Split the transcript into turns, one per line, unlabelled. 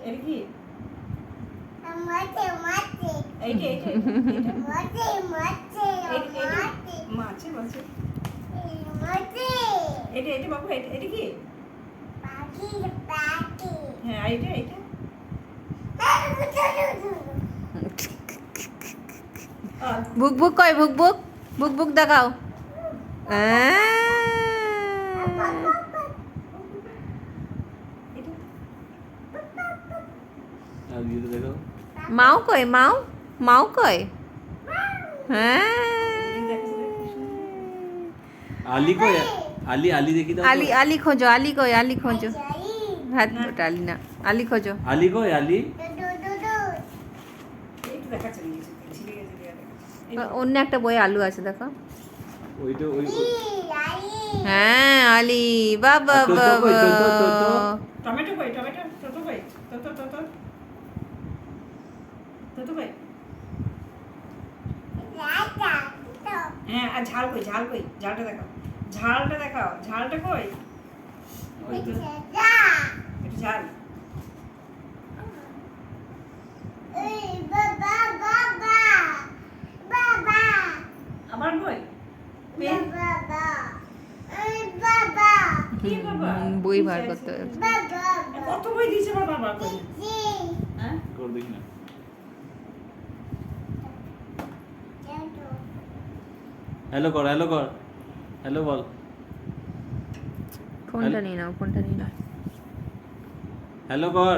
এটা কি?
মাছে মাছে
এইটা এইটা
মাছে মাছে
মাছে মাছে
মাছে
এটা এটা বাবু এটা কি?
পাখি পাখি
হ্যাঁ আর এটা এটা
বুক বুক কই বুক বুক বুক বুক দেখাও
আর দিয়ে দেখো
মাও কই মাও মাও কই হ্যাঁ
আলি কই আলি আলি দেখি দাও তো।
আলি আলি খোঁজো আলি কই আলি খোঁজো হাত ওটা আলি না আলি খোঁজো
আলি কই আলি
একটু দেখাচ্ছে নিয়েছে ছিঁড়ে গেছে দেখাচ্ছে
অন্য একটা বই আলু আছে দেখো
ওইটা ওই
হ্যাঁ আলি বাবা
আর তো কই, তো, তো, তো, তো।
টমেটো কই টমেটো তো কই তো কই হ্যাঁ আর ঝাল কই ঝালটা দেখাও ঝালটা কই ওই তো একটু ঝাল আবার কই পেন কি বাবা
বই বার করতে হবে।
কত বই দিয়েছে বাবা কই হ্যাঁ
কর দেখি না হ্যালো কর হ্যালো বল
ফোনটা নিয়ে নাও
হ্যালো কর